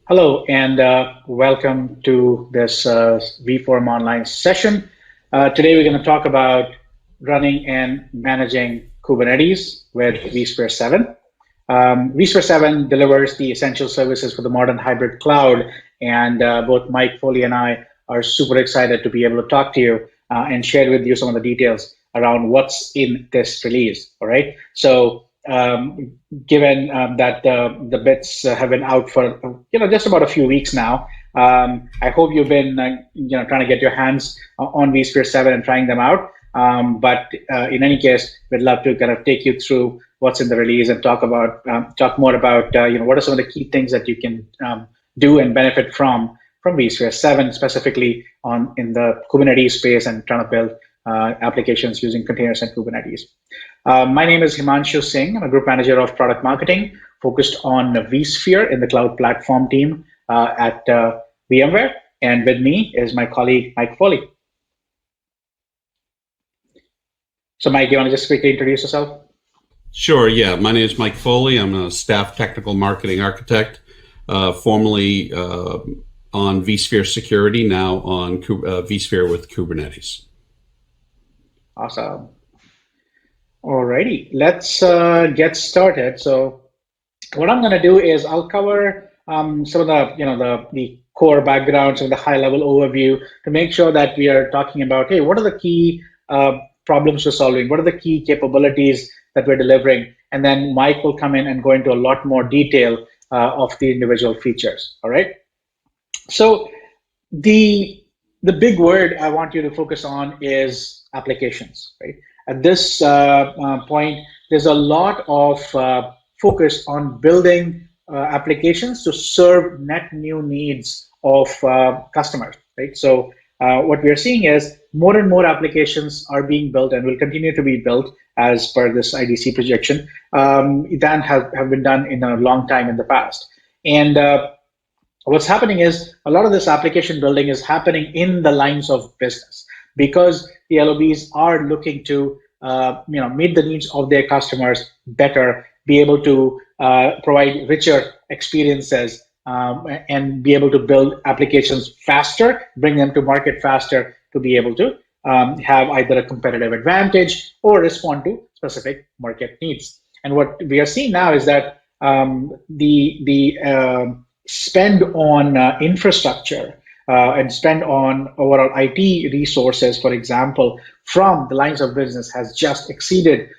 Hello, and welcome to this vForum online session. Today, we're going to talk about running and managing Kubernetes with vSphere 7. vSphere 7 delivers the essential services for the modern hybrid cloud, and both Mike Foley and I are super excited to be able to talk to you and share with you some of the details around what's in this release. All right. So given that the bits have been out for just about a few weeks now. I hope you've been trying to get your hands on vSphere 7 and trying them out. But in any case, we'd love to kind of take you through what's in the release and talk more about what are some of the key things that you can do and benefit from vSphere 7, specifically in the Kubernetes space and trying to build applications using containers and Kubernetes. My name is Himanshu Singh. I'm a group manager of product marketing focused on vSphere in the cloud platform team at VMware. And with me is my colleague, Mike Foley. So Mike, you want to just quickly introduce yourself? Sure, yeah. My name is Mike Foley. I'm a staff technical marketing architect, formerly on vSphere Security, now on vSphere with Kubernetes. Awesome. Alrighty, let's get started. So what I'm going to do is I'll cover some of the core background, some of the high level overview to make sure that we are talking about, hey, what are the key problems we're solving? What are the key capabilities that we're delivering? And then Mike will come in and go into a lot more detail of the individual features. All right. So the big word I want you to focus on is applications, right? At this point, there's a lot of focus on building applications to serve net new needs of customers, right? So what we are seeing is more and more applications are being built and will continue to be built as per this IDC projection than have been done in a long time in the past. And what's happening is a lot of this application building is happening in the lines of business because the LOBs are looking to meet the needs of their customers better, be able to provide richer experiences, and be able to build applications faster, bring them to market faster to be able to have either a competitive advantage or respond to specific market needs. And what we are seeing now is that the spend on infrastructure and spend on overall IT resources, for example, from the lines of business has just exceeded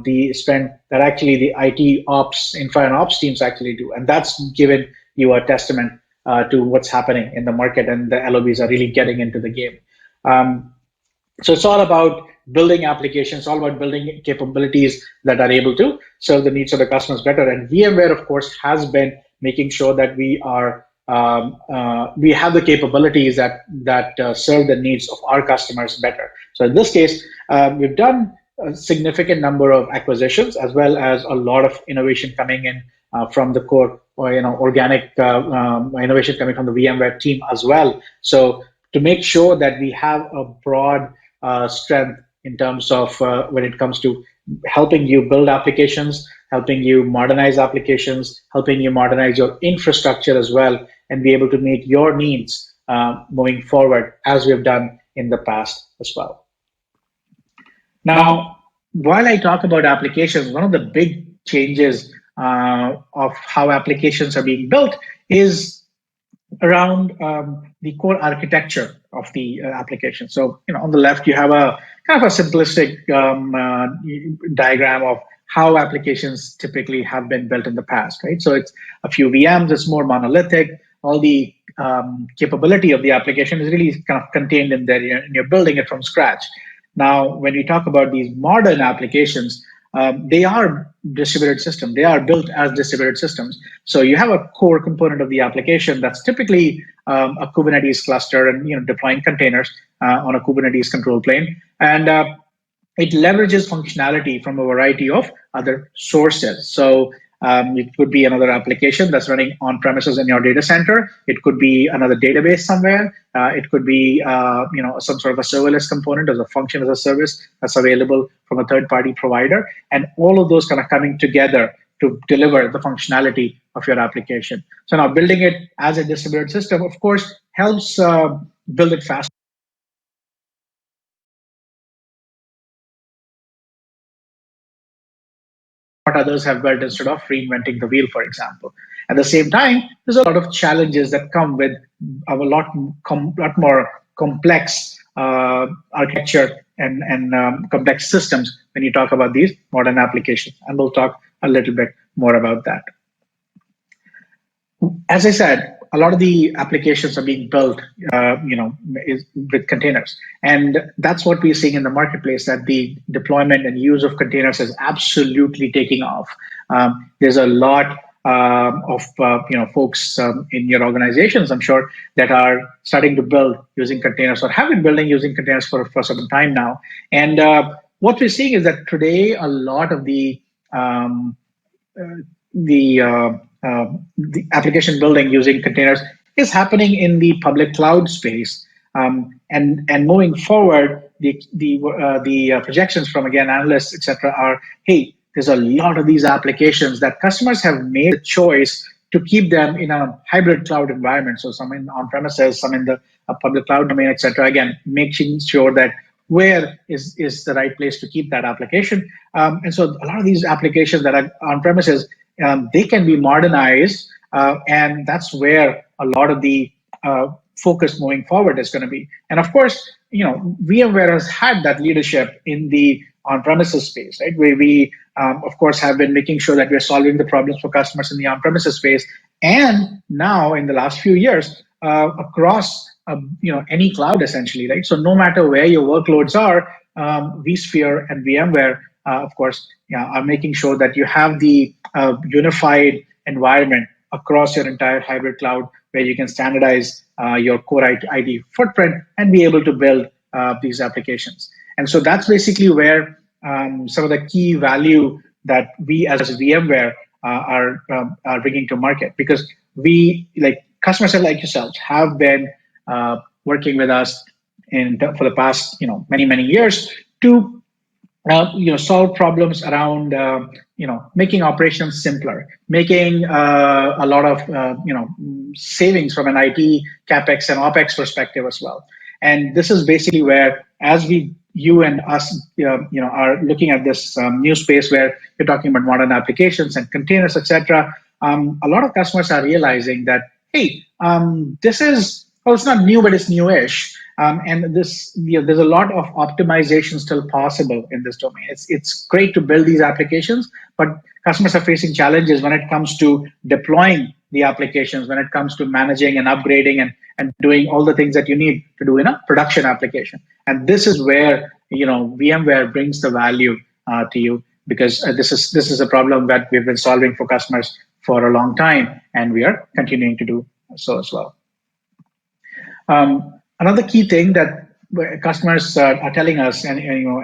the spend that actually the IT ops, infra and ops teams actually do. And that's given you a testament to what's happening in the market, and the LOBs are really getting into the game. So it's all about building applications, all about building capabilities that are able to serve the needs of the customers better. And VMware, of course, has been making sure that we have the capabilities that serve the needs of our customers better. So in this case, we've done a significant number of acquisitions as well as a lot of innovation coming in from the core, organic innovation coming from the VMware team as well. So to make sure that we have a broad strength in terms of when it comes to helping you build applications, helping you modernize applications, helping you modernize your infrastructure as well, and be able to meet your needs moving forward as we've done in the past as well. Now, while I talk about applications, one of the big changes of how applications are being built is around the core architecture of the application. So, on the left, you have a kind of a simplistic diagram of how applications typically have been built in the past, right? So it's a few VMs, it's more monolithic. All the capability of the application is really kind of contained in there, and you're building it from scratch. Now, when we talk about these modern applications, they are distributed systems. They are built as distributed systems. So you have a core component of the application that's typically a Kubernetes cluster and deploying containers on a Kubernetes control plane. And it leverages functionality from a variety of other sources. So it could be another application that's running on premises in your data center. It could be another database somewhere. It could be some sort of a serverless component as a function as a service that's available from a third-party provider. And all of those kind of coming together to deliver the functionality of your application. So now building it as a distributed system, of course, helps build it faster. What others have built instead of reinventing the wheel, for example. At the same time, there's a lot of challenges that come with lot more complex architecture and complex systems when you talk about these modern applications. And we'll talk a little bit more about that. As I said, a lot of the applications are being built, with containers, and that's what we're seeing in the marketplace. That the deployment and use of containers is absolutely taking off. There's a lot of folks in your organizations, I'm sure, that are starting to build using containers or have been building using containers for some time now. And what we're seeing is that today a lot of the application building using containers is happening in the public cloud space. And moving forward, the projections from, again, analysts, etc., are, hey, there's a lot of these applications that customers have made a choice to keep them in a hybrid cloud environment. So some in on-premises, some in the public cloud domain, etc. Again, making sure that where is the right place to keep that application. And so a lot of these applications that are on-premises, they can be modernized, and that's where a lot of the focus moving forward is going to be. And of course, VMware has had that leadership in the on-premises space, right? Where we, of course, have been making sure that we're solving the problems for customers in the on-premises space, and now in the last few years across any cloud essentially, right? So no matter where your workloads are, vSphere and VMware, of course, are making sure that you have the unified environment across your entire hybrid cloud, where you can standardize your core IT footprint and be able to build these applications. And so that's basically where some of the key value that we as VMware are bringing to market, because we, like customers like yourselves, have been working with us for the past many years to solve problems around making operations simpler, making a lot of savings from an IT capex and opex perspective as well. And this is basically where, as you and us are looking at this new space where you're talking about modern applications and containers, etc. A lot of customers are realizing that, hey, this is, well, it's not new, but it's newish. And this, there's a lot of optimization still possible in this domain. It's great to build these applications, but customers are facing challenges when it comes to deploying the applications, when it comes to managing and upgrading and doing all the things that you need to do in a production application. And this is where VMware brings the value to you, because this is a problem that we've been solving for customers for a long time, and we are continuing to do so as well. Another key thing that customers are telling us, and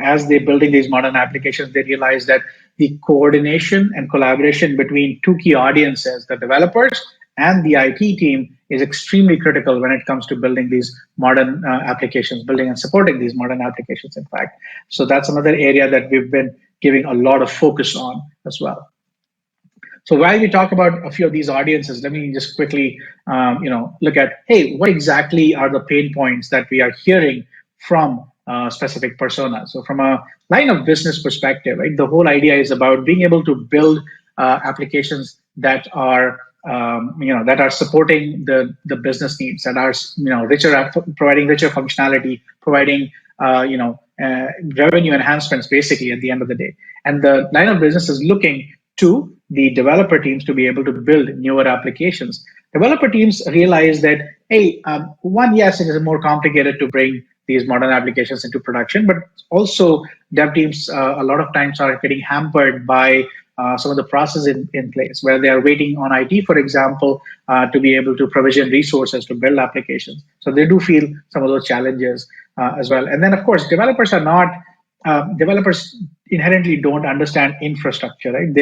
as they're building these modern applications, they realize that the coordination and collaboration between two key audiences, the developers and the IT team, is extremely critical when it comes to building these modern applications, building and supporting these modern applications, in fact. So that's another area that we've been giving a lot of focus on as well. So while we talk about a few of these audiences, let me just quickly, look at, hey, what exactly are the pain points that we are hearing from specific personas? So from a line of business perspective, right, the whole idea is about being able to build applications that are, that are supporting the business needs, that are, providing richer functionality, providing, revenue enhancements, basically, at the end of the day. And the line of business is looking to the developer teams to be able to build newer applications. Developer teams realize that, hey, one, yes, it is more complicated to bring these modern applications into production, but also dev teams a lot of times are getting hampered by some of the processes in place, where they are waiting on IT, for example, to be able to provision resources to build applications. So they do feel some of those challenges as well. And then, of course, developers inherently don't understand infrastructure, right?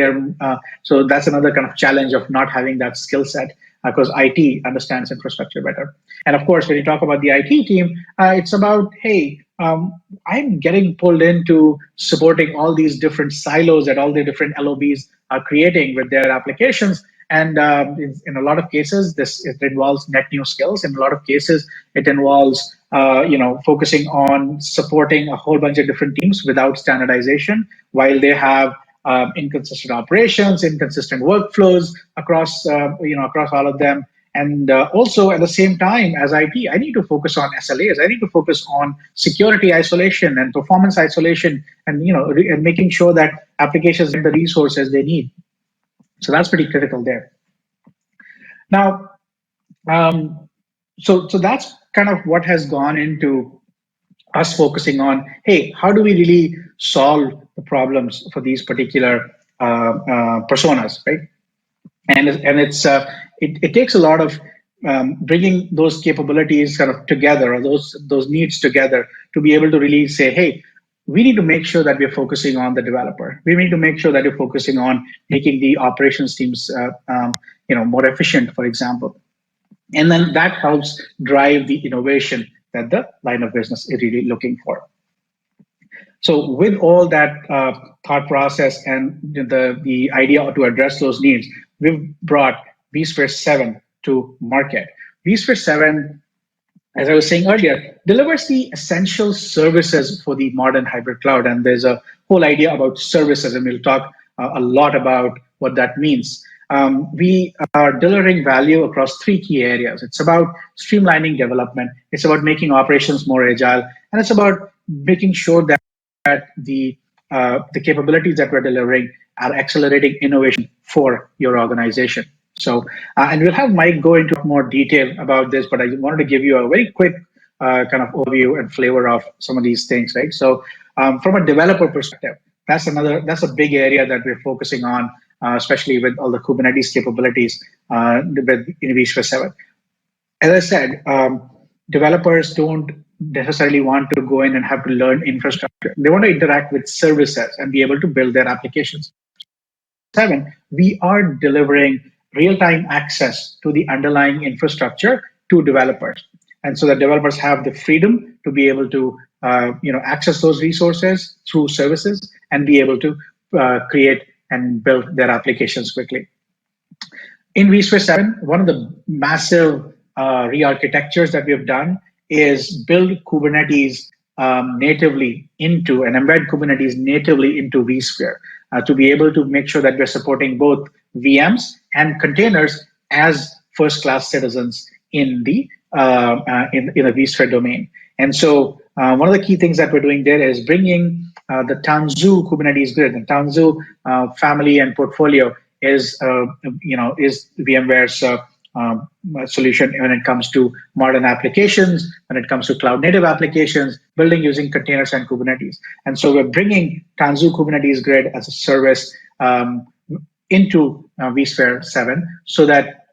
So that's another kind of challenge of not having that skill set, because IT understands infrastructure better. And of course, when you talk about the IT team, it's about, hey, I'm getting pulled into supporting all these different silos at all the different LOBs are creating with their applications. And in a lot of cases, it involves net new skills. In a lot of cases, it involves focusing on supporting a whole bunch of different teams without standardization, while they have inconsistent operations, inconsistent workflows across across all of them. And also at the same time, as IT, I need to focus on SLAs. I need to focus on security isolation and performance isolation, and and making sure that applications get the resources they need. So that's pretty critical there. Now, so that's kind of what has gone into us focusing on, hey, how do we really solve the problems for these particular personas, right? And it takes a lot of bringing those capabilities kind of together, or those needs together, to be able to really say, hey, we need to make sure that we're focusing on the developer. We need to make sure that we're focusing on making the operations teams more efficient, for example. And then that helps drive the innovation that the line of business is really looking for. So with all that thought process and the idea to address those needs, we've brought vSphere 7 to market. vSphere 7, as I was saying earlier, delivers the essential services for the modern hybrid cloud. And there's a whole idea about services, and we'll talk a lot about what that means. We are delivering value across three key areas. It's about streamlining development, it's about making operations more agile, and it's about making sure that the capabilities that we're delivering are accelerating innovation for your organization. So, and we'll have Mike go into more detail about this, but I wanted to give you a very quick kind of overview and flavor of some of these things, right? So, from a developer perspective, that's a big area that we're focusing on, especially with all the Kubernetes capabilities in vSphere 7. As I said, developers don't necessarily want to go in and have to learn infrastructure. They want to interact with services and be able to build their applications. 7, we are delivering real-time access to the underlying infrastructure to developers. And so that developers have the freedom to be able to access those resources through services and be able to create and build their applications quickly. In vSphere 7, one of the massive re-architectures that we've done is build Kubernetes natively into, and embed Kubernetes natively into vSphere to be able to make sure that we're supporting both VMs and containers as first-class citizens in the vSphere domain. And so one of the key things that we're doing there is bringing the Tanzu Kubernetes grid. The Tanzu family and portfolio is VMware's solution when it comes to modern applications, when it comes to cloud-native applications, building using containers and Kubernetes. And so we're bringing Tanzu Kubernetes Grid as a service into vSphere 7 so that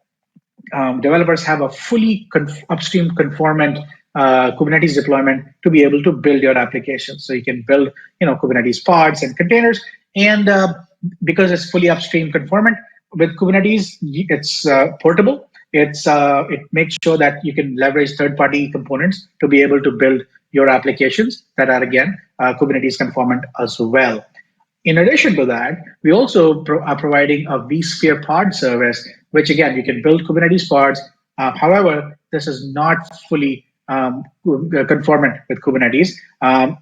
developers have a fully upstream conformant Kubernetes deployment to be able to build your applications. So you can build Kubernetes pods and containers, and because it's fully upstream conformant with Kubernetes, it's portable. It makes sure that you can leverage third-party components to be able to build your applications that are, again, Kubernetes conformant as well. In addition to that, we also are providing a vSphere pod service, which, again, you can build Kubernetes pods. However, this is not fully conformant with Kubernetes.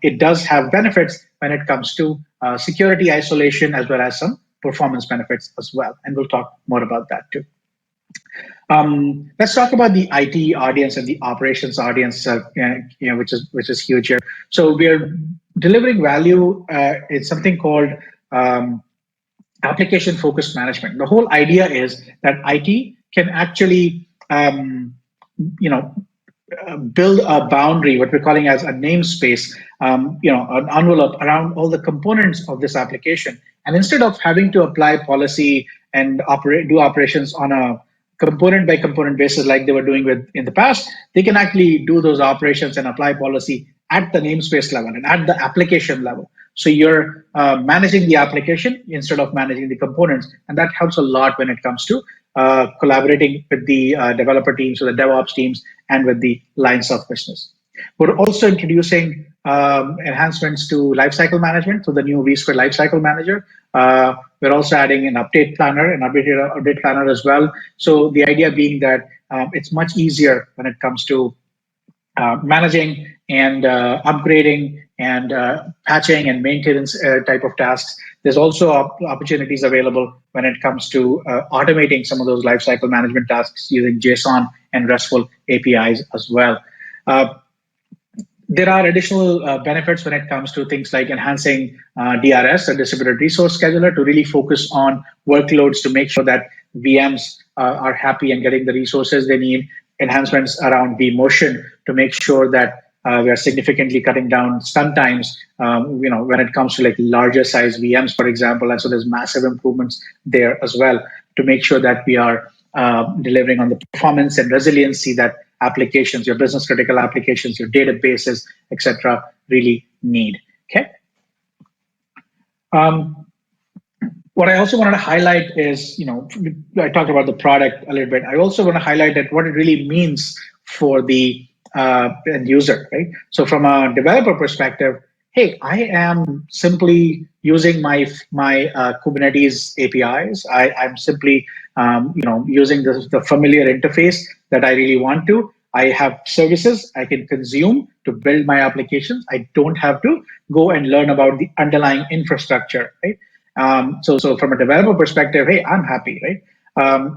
It does have benefits when it comes to security isolation, as well as some performance benefits as well. And we'll talk more about that too. Let's talk about the IT audience and the operations audience, which is huge here. So we're delivering value. It's something called application-focused management. The whole idea is that IT can actually, build a boundary, what we're calling as a namespace, an envelope around all the components of this application. And instead of having to apply policy and do operations on a component by component basis like they were doing in the past, they can actually do those operations and apply policy at the namespace level and at the application level. So you're managing the application instead of managing the components. And that helps a lot when it comes to collaborating with the developer teams, with the DevOps teams, and with the lines of business. We're also introducing enhancements to lifecycle management through the new vSphere Lifecycle Manager. We're also adding an update planner, an update planner as well. So the idea being that it's much easier when it comes to managing and upgrading and patching and maintenance type of tasks. There's also opportunities available when it comes to automating some of those lifecycle management tasks using JSON and RESTful APIs as well. There are additional benefits when it comes to things like enhancing DRS, a distributed resource scheduler, to really focus on workloads to make sure that VMs are happy and getting the resources they need. Enhancements around vMotion to make sure that we are significantly cutting down stun times, when it comes to like larger size VMs, for example. And so there's massive improvements there as well to make sure that we are delivering on the performance and resiliency that applications, your business critical applications, your databases, etc., really need. Okay. What I also wanted to highlight is, I talked about the product a little bit. I also want to highlight that what it really means for the end user, right? So from a developer perspective, hey, I am simply using my Kubernetes APIs. I'm simply using the familiar interface that I really want to. I have services I can consume to build my applications. I don't have to go and learn about the underlying infrastructure, right? So from a developer perspective, hey, I'm happy, right?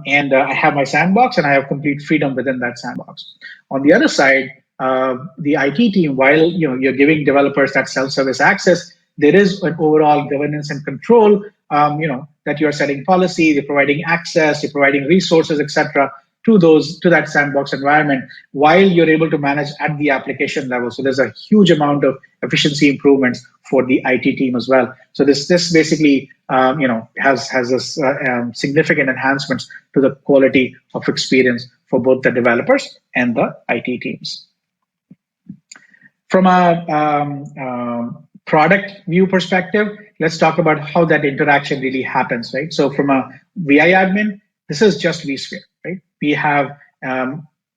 And I have my sandbox and I have complete freedom within that sandbox. On the other side, the IT team, while you're giving developers that self-service access, there is an overall governance and control. That you're setting policy, you're providing access, you're providing resources, etc. to that sandbox environment, while you're able to manage at the application level. So there's a huge amount of efficiency improvements for the IT team as well. So this basically has this significant enhancements to the quality of experience for both the developers and the IT teams. From a product view perspective, let's talk about how that interaction really happens, right? So from a VI admin, this is just vSphere, right? We have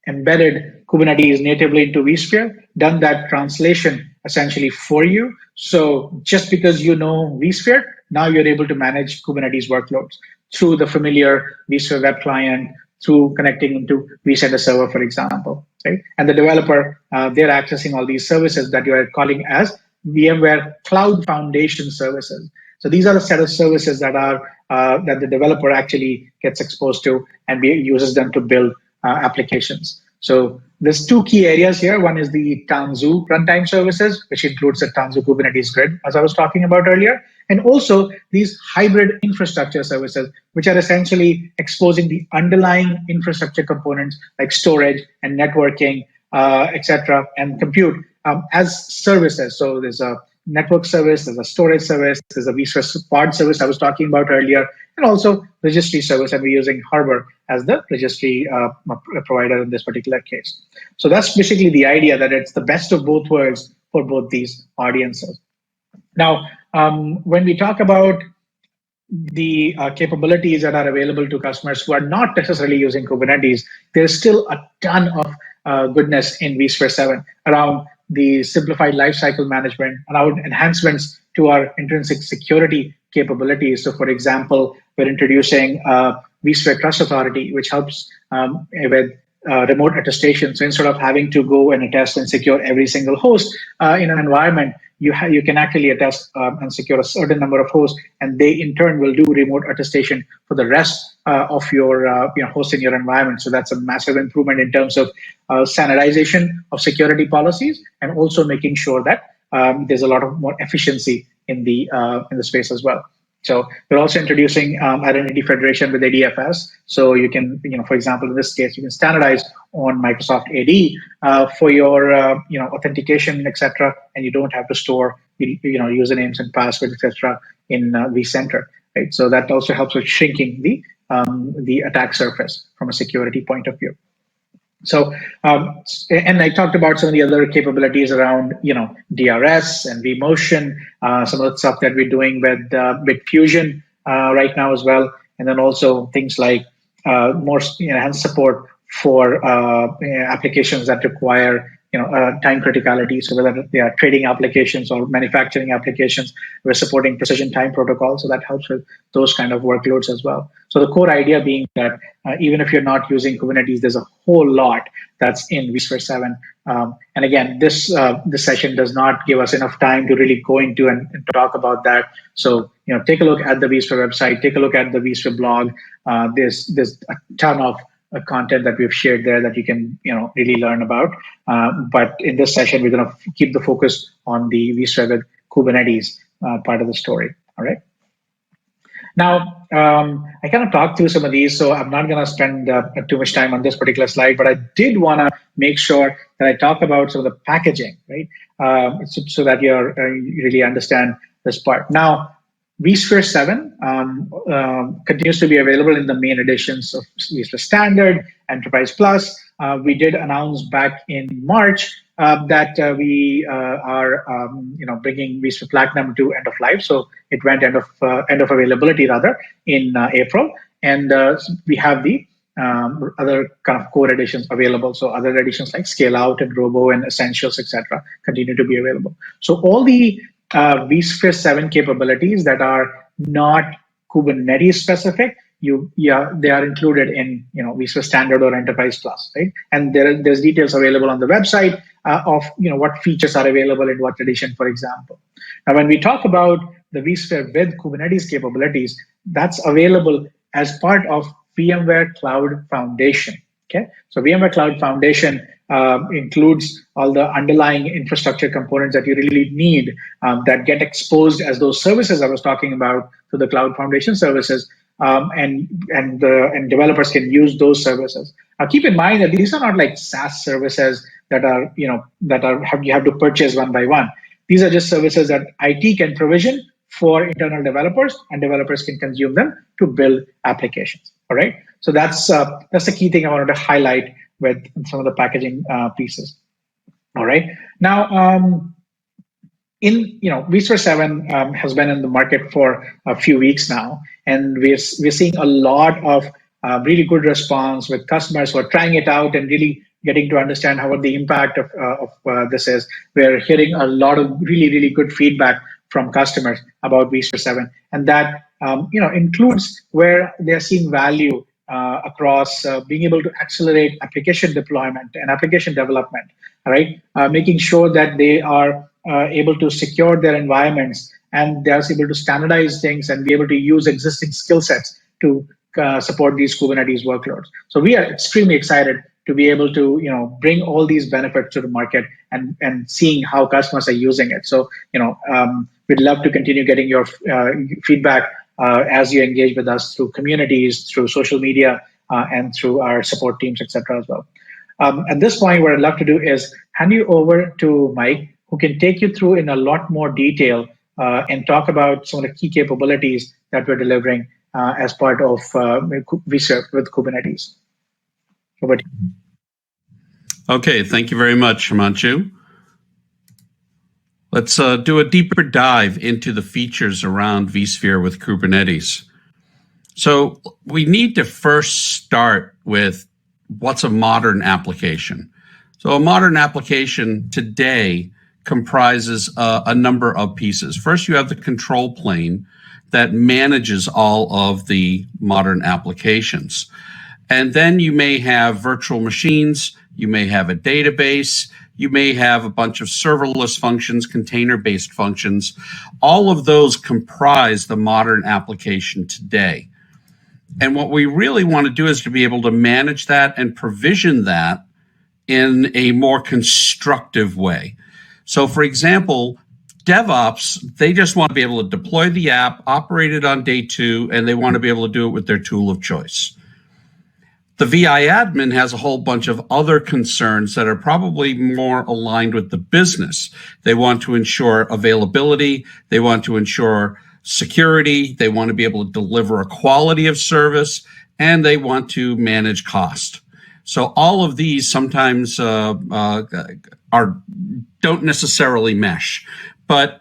embedded Kubernetes natively into vSphere, done that translation essentially for you. So just because you know vSphere, now you're able to manage Kubernetes workloads through the familiar vSphere web client, through connecting into vCenter server, for example, right? And the developer, they're accessing all these services that you are calling as VMware Cloud Foundation services. So these are the set of services that are that the developer actually gets exposed to and uses them to build applications. So there's two key areas here. One is the Tanzu runtime services, which includes the Tanzu Kubernetes grid, as I was talking about earlier, and also these hybrid infrastructure services, which are essentially exposing the underlying infrastructure components like storage and networking, etc., and compute as services. So there's a network service, there's a storage service, there's a vSphere pod service I was talking about earlier, and also registry service, and we're using Harbor as the registry provider in this particular case. So that's basically the idea, that it's the best of both worlds for both these audiences. Now, when we talk about the capabilities that are available to customers who are not necessarily using Kubernetes, there's still a ton of goodness in vSphere 7 around the simplified lifecycle management, around enhancements to our intrinsic security capabilities. So for example, we're introducing vSphere Trust Authority, which helps with remote attestation. So instead of having to go and attest and secure every single host in an environment, you can actually attest and secure a certain number of hosts, and they in turn will do remote attestation for the rest of your hosts in your environment. So that's a massive improvement in terms of standardization of security policies, and also making sure that there's a lot of more efficiency in the space as well. So we're also introducing identity federation with ADFS. So you can, for example, in this case, you can standardize on Microsoft AD for your, authentication, etc., and you don't have to store, usernames and passwords, etc., in vCenter, right? So that also helps with shrinking the attack surface from a security point of view. So, and I talked about some of the other capabilities around, DRS and vMotion, some of the stuff that we're doing with Fusion right now as well, and then also things like more enhanced support for applications that require time criticality. So whether they are trading applications or manufacturing applications, we're supporting precision time protocol. So that helps with those kind of workloads as well. So the core idea being that even if you're not using Kubernetes, there's a whole lot that's in vSphere 7. And again, this session does not give us enough time to really go into and talk about that. So take a look at the vSphere website, take a look at the vSphere blog. There's a ton of content that we've shared there that you can really learn about. But in this session, we're going to keep the focus on the vSphere with Kubernetes part of the story. All right. Now, I kind of talked through some of these, so I'm not going to spend too much time on this particular slide, but I did want to make sure that I talk about some of the packaging, right? So that you really understand this part. Now, vSphere 7 continues to be available in the main editions of vSphere Standard, Enterprise Plus. We did announce back in March that we are bringing vSphere Platinum to end of life. So it went end of availability rather in April, and we have the other kind of core editions available. So other editions like Scale Out and Robo and Essentials, etc., continue to be available. So all the vSphere 7 capabilities that are not Kubernetes specific, they are included in vSphere Standard or Enterprise Plus, right? And there's details available on the website of what features are available in what edition, for example. Now, when we talk about the vSphere with Kubernetes capabilities, that's available as part of VMware Cloud Foundation. Okay, so VMware Cloud Foundation includes all the underlying infrastructure components that you really need that get exposed as those services I was talking about to the Cloud Foundation services, and developers can use those services. Now, keep in mind that these are not like SaaS services that are you have to purchase one by one. These are just services that IT can provision for internal developers, and developers can consume them to build applications. All right. So that's the key thing I wanted to highlight with some of the packaging pieces. All right. Now, vSphere 7 has been in the market for a few weeks now, and we're seeing a lot of really good response with customers who are trying it out and really getting to understand what the impact of this is. We're hearing a lot of really good feedback from customers about vSphere 7, and that includes where they're seeing value across being able to accelerate application deployment and application development. All right, making sure that they are able to secure their environments and they're able to standardize things and be able to use existing skill sets to support these Kubernetes workloads. So we are extremely excited to be able to bring all these benefits to the market and seeing how customers are using it. So we'd love to continue getting your feedback as you engage with us through communities, through social media, and through our support teams, etc. as well. At this point, what I'd love to do is hand you over to Mike, who can take you through in a lot more detail and talk about some of the key capabilities that we're delivering as part of vSphere with Kubernetes. Over to you. Okay, thank you very much, Himanshu. Let's do a deeper dive into the features around vSphere with Kubernetes. So we need to first start with what's a modern application. So a modern application today comprises a number of pieces. First, you have the control plane that manages all of the modern applications. And then you may have virtual machines, you may have a database, you may have a bunch of serverless functions, container-based functions. All of those comprise the modern application today. And what we really want to do is to be able to manage that and provision that in a more constructive way. So, for example, DevOps, they just want to be able to deploy the app, operate it on day 2, and they want to be able to do it with their tool of choice. The VI admin has a whole bunch of other concerns that are probably more aligned with the business. They want to ensure availability, they want to ensure security, they want to be able to deliver a quality of service, and they want to manage cost. So all of these sometimes don't necessarily mesh. But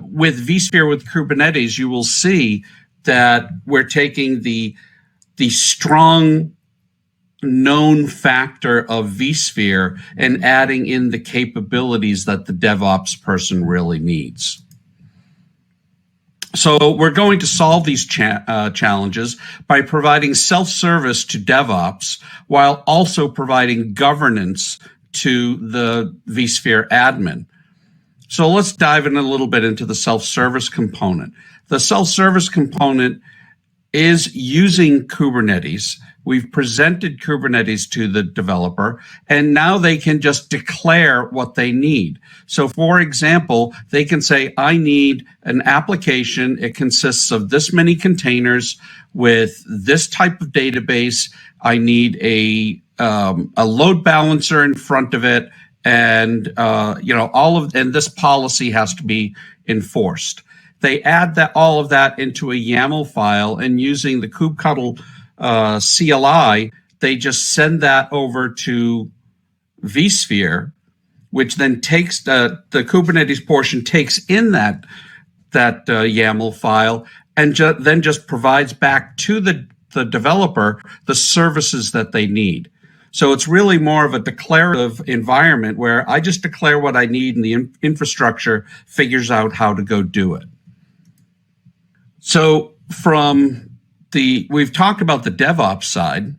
with vSphere with Kubernetes, you will see that we're taking the strong known factor of vSphere and adding in the capabilities that the DevOps person really needs. So we're going to solve these challenges by providing self-service to DevOps while also providing governance to the vSphere admin. So let's dive in a little bit into the self-service component. The self-service component is using Kubernetes. We've presented Kubernetes to the developer, and now they can just declare what they need. So for example, they can say, I need an application. It consists of this many containers with this type of database. I need a load balancer in front of it, and and this policy has to be enforced. They add all of that into a YAML file, and using the kubectl CLI, they just send that over to vSphere, which then takes the Kubernetes portion, takes in that YAML file, and then just provides back to the developer the services that they need. So it's really more of a declarative environment where I just declare what I need, and the infrastructure figures out how to go do it. So we've talked about the DevOps side.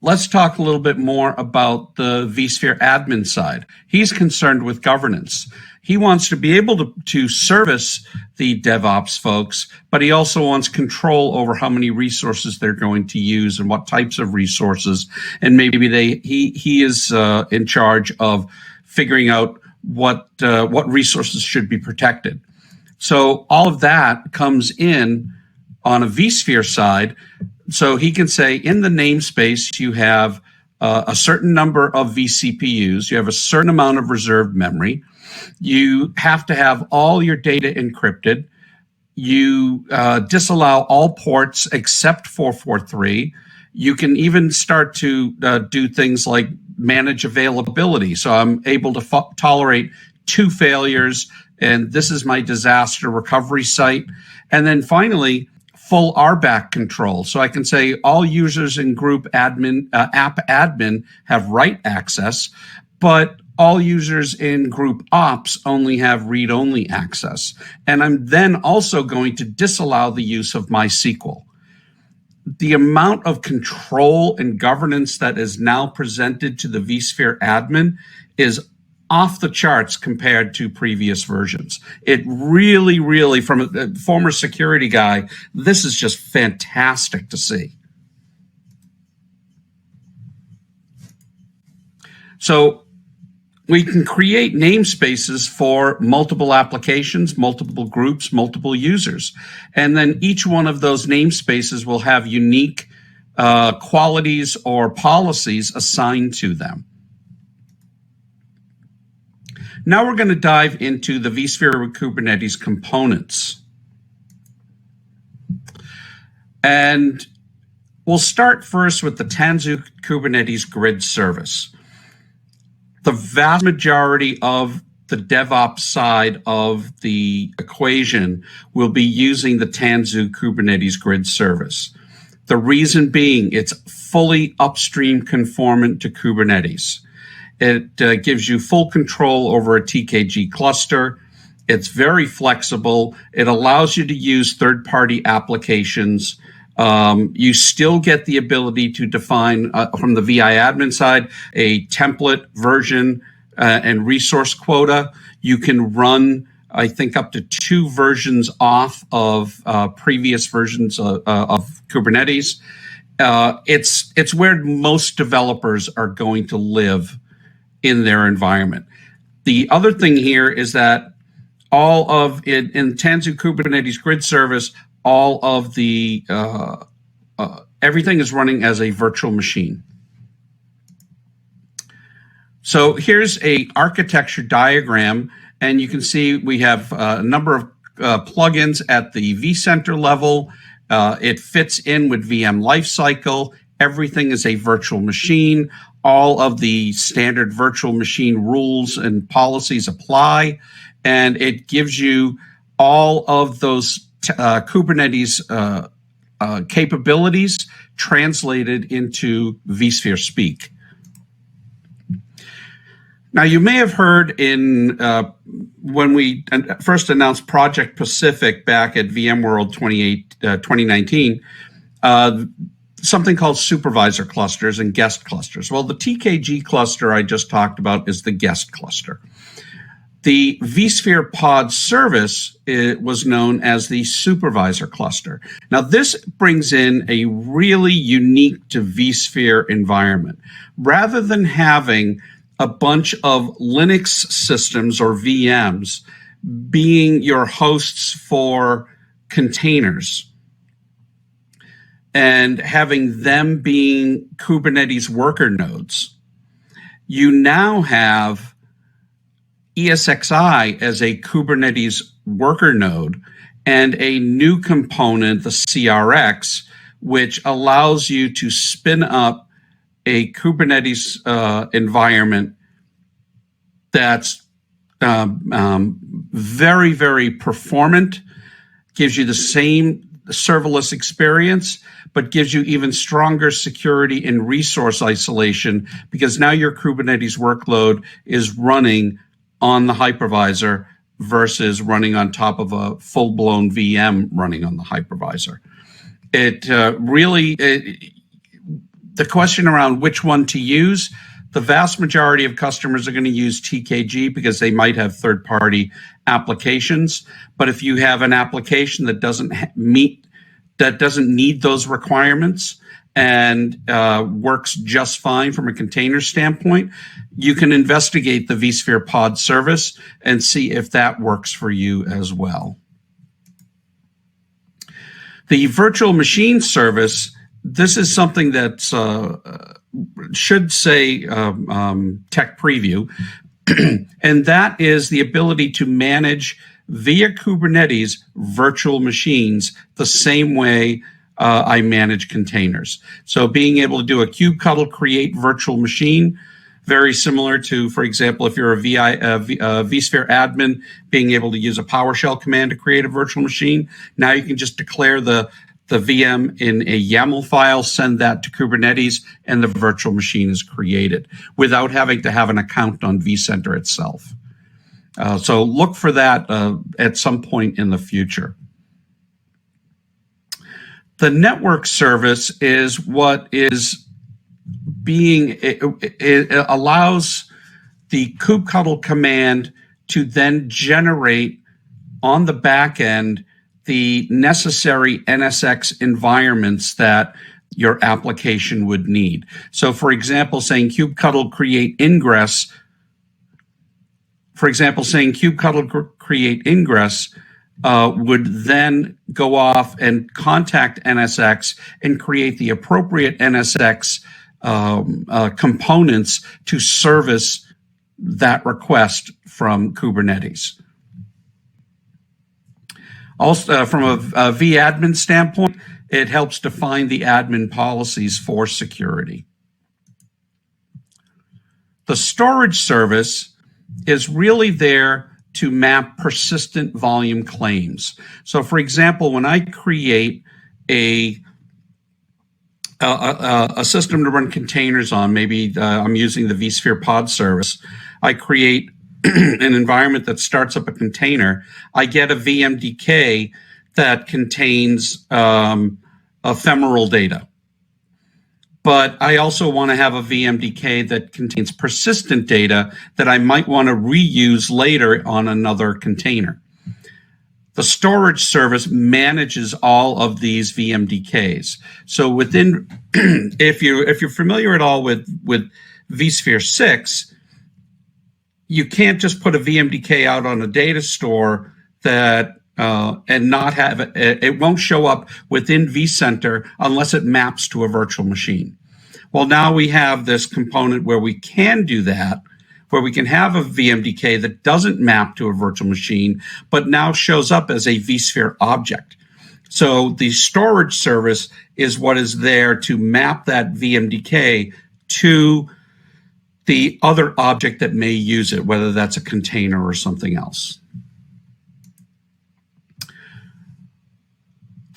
Let's talk a little bit more about the vSphere admin side. He's concerned with governance. He wants to be able to service the DevOps folks, but he also wants control over how many resources they're going to use and what types of resources. And maybe he is in charge of figuring out what resources should be protected. So all of that comes in on a vSphere side. So he can say in the namespace, you have a certain number of vCPUs, you have a certain amount of reserved memory, you have to have all your data encrypted, you disallow all ports except 443. You can even start to do things like manage availability. So I'm able to tolerate 2 failures, and this is my disaster recovery site. And then finally, full RBAC control. So I can say all users in group admin, app admin have write access, but all users in group ops only have read-only access. And I'm then also going to disallow the use of MySQL. The amount of control and governance that is now presented to the vSphere admin is off the charts compared to previous versions. It really, really, from a former security guy, this is just fantastic to see. So we can create namespaces for multiple applications, multiple groups, multiple users. And then each one of those namespaces will have unique qualities or policies assigned to them. Now we're going to dive into the vSphere Kubernetes components. And we'll start first with the Tanzu Kubernetes grid service. The vast majority of the DevOps side of the equation will be using the Tanzu Kubernetes grid service. The reason being, it's fully upstream conformant to Kubernetes. It gives you full control over a TKG cluster. It's very flexible. It allows you to use third-party applications. You still get the ability to define, from the VI admin side, a template version and resource quota. You can run, I think, up to 2 versions off of previous versions of Kubernetes. It's where most developers are going to live in their environment. The other thing here is that all of it in Tanzu Kubernetes grid service, all of the everything is running as a virtual machine. So here's a architecture diagram, and you can see we have a number of plugins at the vCenter level. It fits in with VM lifecycle. Everything is a virtual machine. All of the standard virtual machine rules and policies apply, and it gives you all of those Kubernetes capabilities translated into vSphere speak. Now, you may have heard when we first announced Project Pacific back at VMworld 2019, something called supervisor clusters and guest clusters. Well, the TKG cluster I just talked about is the guest cluster. The vSphere pod service was known as the supervisor cluster. Now, this brings in a really unique to vSphere environment. Rather than having a bunch of Linux systems or VMs being your hosts for containers and having them being Kubernetes worker nodes, you now have ESXi as a Kubernetes worker node and a new component, the CRX, which allows you to spin up a Kubernetes environment that's very, very performant, gives you the same serverless experience, but gives you even stronger security and resource isolation, because now your Kubernetes workload is running on the hypervisor versus running on top of a full-blown VM running on the hypervisor. The question around which one to use, the vast majority of customers are going to use TKG because they might have third-party applications. But if you have an application that doesn't need those requirements and works just fine from a container standpoint, you can investigate the vSphere pod service and see if that works for you as well. The virtual machine service, this is something that should say tech preview, and that is the ability to manage via Kubernetes virtual machines the same way I manage containers. So being able to do a kubectl create virtual machine, very similar to, for example, if you're a vSphere admin, being able to use a PowerShell command to create a virtual machine. Now you can just declare the VM in a YAML file, send that to Kubernetes, and the virtual machine is created without having to have an account on vCenter itself. So look for that at some point in the future. The network service is what is it allows the kubectl command to then generate on the back end the necessary NSX environments that your application would need. So for example, saying kubectl create ingress, would then go off and contact NSX and create the appropriate NSX components to service that request from Kubernetes. Also, from a vAdmin standpoint, it helps define the admin policies for security. The storage service is really there to map persistent volume claims. So, for example, when I create a system to run containers on, maybe I'm using the vSphere pod service, I create an environment that starts up a container, I get a VMDK that contains ephemeral data. But I also want to have a VMDK that contains persistent data that I might want to reuse later on another container. The storage service manages all of these VMDKs. So within, if you're familiar at all with vSphere 6, you can't just put a VMDK out on a data store that and not have it. It won't show up within vCenter unless it maps to a virtual machine. Well, now we have this component where we can do that, where we can have a VMDK that doesn't map to a virtual machine, but now shows up as a vSphere object. So the storage service is what is there to map that VMDK to the other object that may use it, whether that's a container or something else.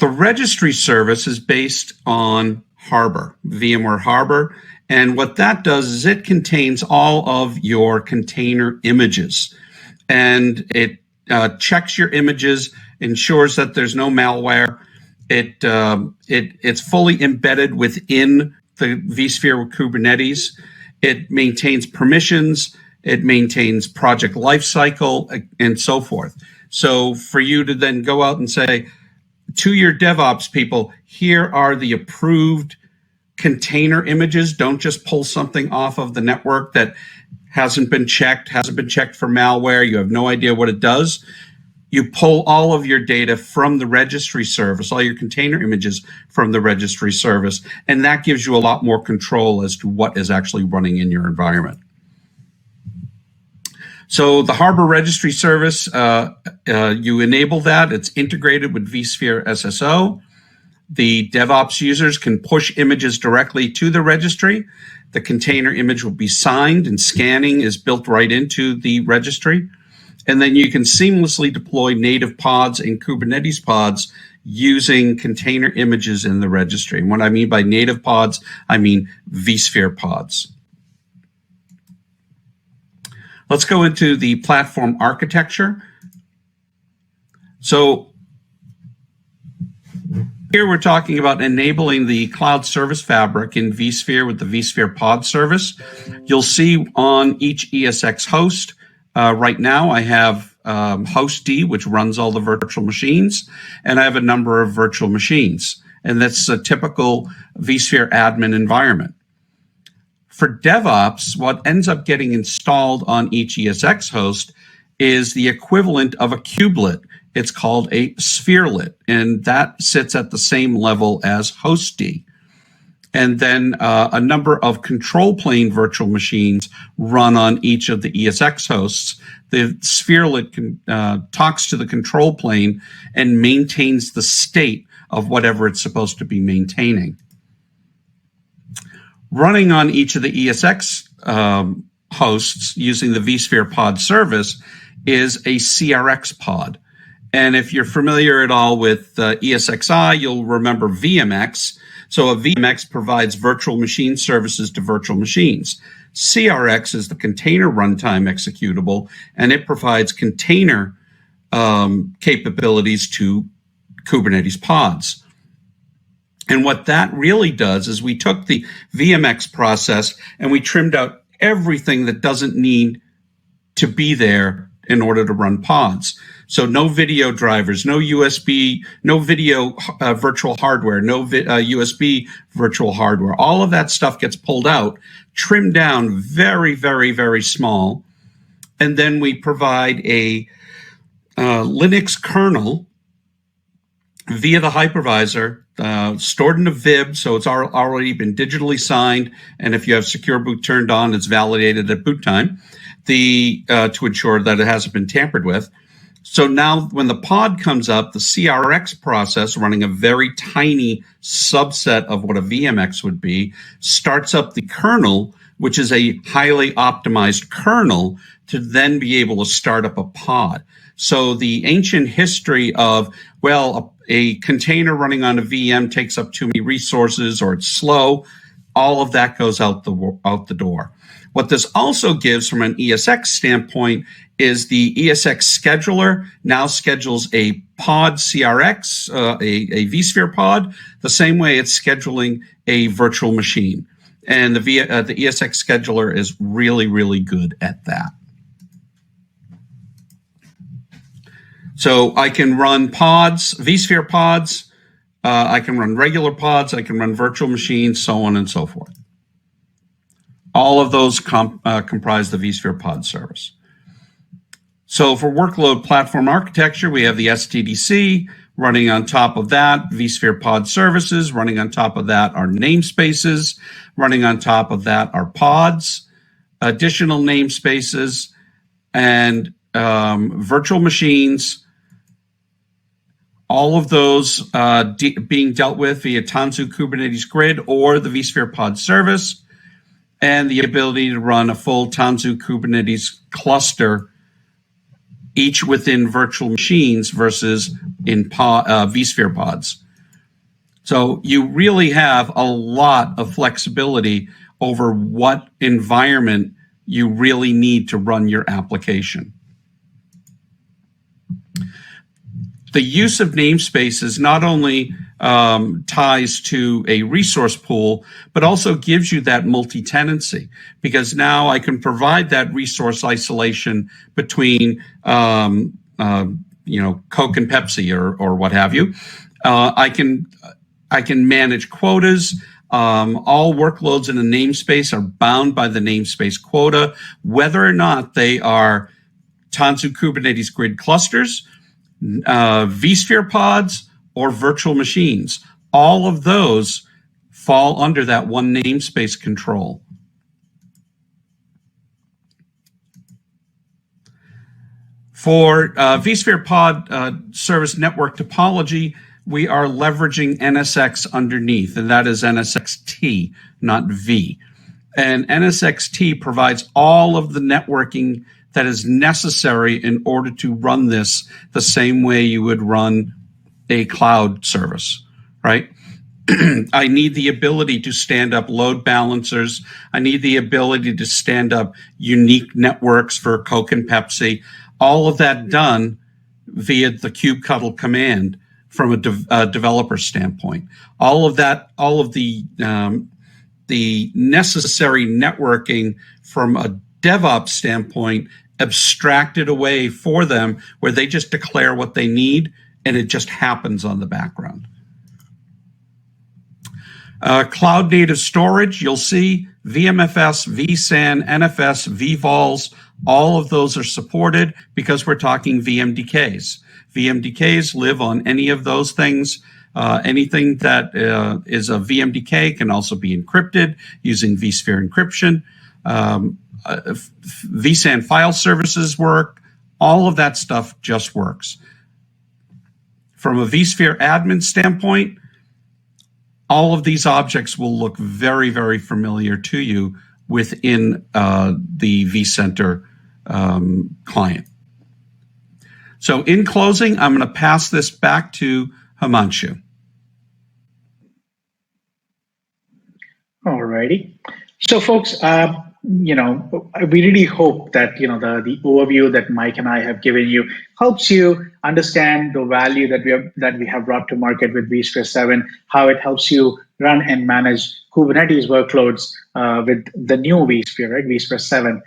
The registry service is based on Harbor, VMware Harbor. And what that does is it contains all of your container images. And it checks your images, ensures that there's no malware. It's fully embedded within the vSphere with Kubernetes. It maintains permissions. It maintains project lifecycle and so forth. So for you to then go out and say to your DevOps people, here are the approved container images. Don't just pull something off of the network that hasn't been checked for malware. You have no idea what it does. You pull all of your data from the registry service, all your container images from the registry service, and that gives you a lot more control as to what is actually running in your environment. So the Harbor Registry Service, you enable that. It's integrated with vSphere SSO. The DevOps users can push images directly to the registry. The container image will be signed, and scanning is built right into the registry. And then you can seamlessly deploy native pods and Kubernetes pods using container images in the registry. And what I mean by native pods, I mean vSphere pods. Let's go into the platform architecture. So here we're talking about enabling the cloud service fabric in vSphere with the vSphere pod service. You'll see on each ESX host, right now I have host D, which runs all the virtual machines, and I have a number of virtual machines. And that's a typical vSphere admin environment. For DevOps, what ends up getting installed on each ESX host is the equivalent of a kubelet. It's called a spherelet, and that sits at the same level as host D. And then a number of control plane virtual machines run on each of the ESX hosts. The spherelet talks to the control plane and maintains the state of whatever it's supposed to be maintaining. Running on each of the ESX hosts using the vSphere pod service is a CRX pod. And if you're familiar at all with ESXi, you'll remember VMX. So a VMX provides virtual machine services to virtual machines. CRX is the container runtime executable, and it provides container capabilities to Kubernetes pods. And what that really does is we took the VMX process and we trimmed out everything that doesn't need to be there in order to run pods. So no video drivers, no USB, no video virtual hardware, no USB virtual hardware. All of that stuff gets pulled out, trimmed down very, very, very small. And then we provide a Linux kernel via the hypervisor, stored in a VIB, so it's already been digitally signed, and if you have secure boot turned on, it's validated at boot time to ensure that it hasn't been tampered with. So now when the pod comes up, the CRX process, running a very tiny subset of what a VMX would be, starts up the kernel, which is a highly optimized kernel, to then be able to start up a pod. So the ancient history of, well, a container running on a VM takes up too many resources or it's slow, all of that goes out the door. What this also gives from an ESX standpoint is the ESX scheduler now schedules a pod CRX, a vSphere pod, the same way it's scheduling a virtual machine. And the ESX scheduler is really, really good at that. So I can run pods, vSphere pods, I can run regular pods, I can run virtual machines, so on and so forth. All of those comprise the vSphere pod service. So for workload platform architecture, we have the SDDC running on top of that, vSphere pod services, running on top of that are namespaces, running on top of that are pods, additional namespaces, and virtual machines. All of those being dealt with via Tanzu Kubernetes Grid or the vSphere pod service, and the ability to run a full Tanzu Kubernetes cluster, each within virtual machines versus in vSphere pods. So you really have a lot of flexibility over what environment you really need to run your application. The use of namespaces not only ties to a resource pool, but also gives you that multi-tenancy, because now I can provide that resource isolation between Coke and Pepsi or what have you. I can manage quotas. All workloads in a namespace are bound by the namespace quota, whether or not they are Tanzu Kubernetes grid clusters, vSphere pods, or virtual machines. All of those fall under that one namespace control. For vSphere pod service network topology, we are leveraging NSX underneath, and that is NSXT, not V. And NSXT provides all of the networking that is necessary in order to run this the same way you would run a cloud service, right? I need the ability to stand up load balancers. I need the ability to stand up unique networks for Coke and Pepsi. All of that done via the kubectl command from a developer standpoint. All of the necessary networking from a DevOps standpoint abstracted away for them, where they just declare what they need and it just happens on the background. Cloud native storage, you'll see VMFS, vSAN, NFS, vVols, all of those are supported because we're talking VMDKs. VMDKs live on any of those things. Anything that is a VMDK can also be encrypted using vSphere encryption. vSAN file services work. All of that stuff just works. From a vSphere admin standpoint, all of these objects will look very, very familiar to you within the vCenter client. So in closing, I'm going to pass this back to Himanshu. All righty. So folks, we really hope that, the overview that Mike and I have given you helps you understand the value that we have brought to market with vSphere 7, how it helps you run and manage Kubernetes workloads with the new vSphere, right? vSphere 7.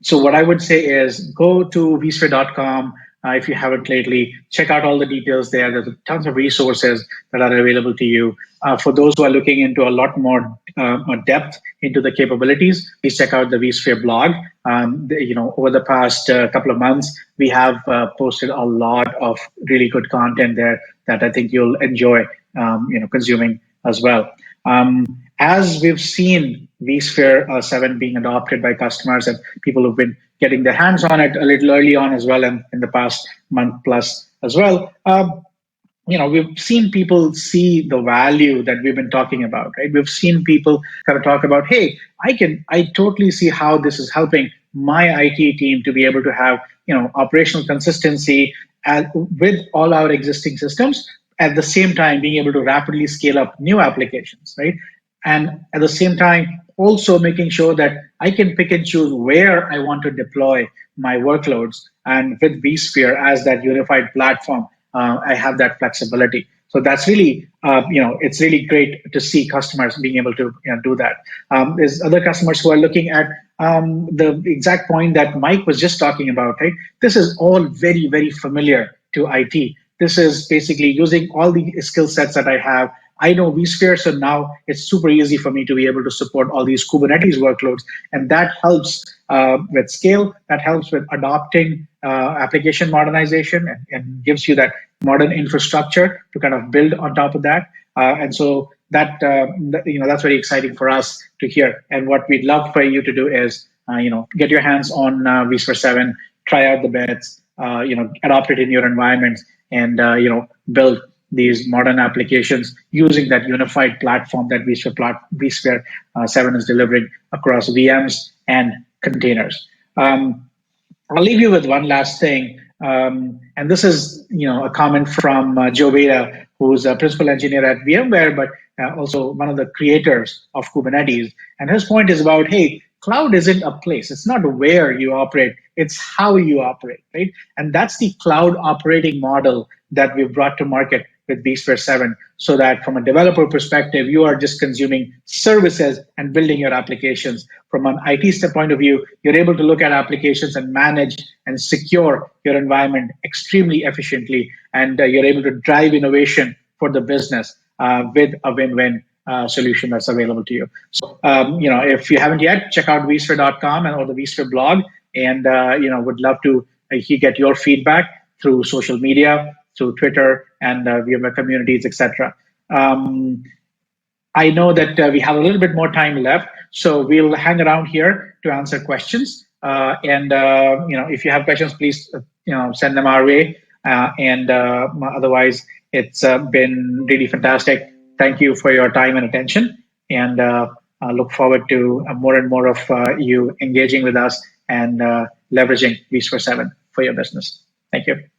So what I would say is go to vSphere.com. If you haven't lately, check out all the details there. There's tons of resources that are available to you. For those who are looking into a lot more depth into the capabilities, please check out the vSphere blog. Over the past couple of months, we have posted a lot of really good content there that I think you'll enjoy, consuming as well. As we've seen vSphere 7 being adopted by customers and people who've been getting their hands on it a little early on as well, and in the past month plus as well, we've seen people see the value that we've been talking about, right? We've seen people kind of talk about, hey, I totally see how this is helping my IT team to be able to have, operational consistency with all our existing systems, at the same time being able to rapidly scale up new applications, right? And at the same time, also making sure that I can pick and choose where I want to deploy my workloads. And with vSphere as that unified platform, I have that flexibility. So that's really, it's really great to see customers being able to do that. There's other customers who are looking at the exact point that Mike was just talking about, right? This is all very, very familiar to IT. This is basically using all the skill sets that I have. I know vSphere, so now it's super easy for me to be able to support all these Kubernetes workloads. And that helps with scale, that helps with adopting application modernization, and gives you that modern infrastructure to kind of build on top of that. And so that's very exciting for us to hear. And what we'd love for you to do is, get your hands on vSphere 7, try out the bits, adopt it in your environments, and build these modern applications using that unified platform that vSphere 7 is delivering across VMs and containers. I'll leave you with one last thing, and this is a comment from Joe Beda, who's a principal engineer at VMware, but also one of the creators of Kubernetes. And his point is about, hey, cloud isn't a place. It's not where you operate. It's how you operate, right? And that's the cloud operating model that we've brought to market with vSphere 7, so that from a developer perspective, you are just consuming services and building your applications. From an IT point of view, you're able to look at applications and manage and secure your environment extremely efficiently, and you're able to drive innovation for the business with a win-win solution that's available to you. So, if you haven't yet, check out vSphere.com or the vSphere blog, and would love to get your feedback through social media, through Twitter and VMware communities, etc. I know that we have a little bit more time left, so we'll hang around here to answer questions. If you have questions, please send them our way. Otherwise, it's been really fantastic. Thank you for your time and attention, and I look forward to more and more of you engaging with us and leveraging vSphere 7 for your business. Thank you.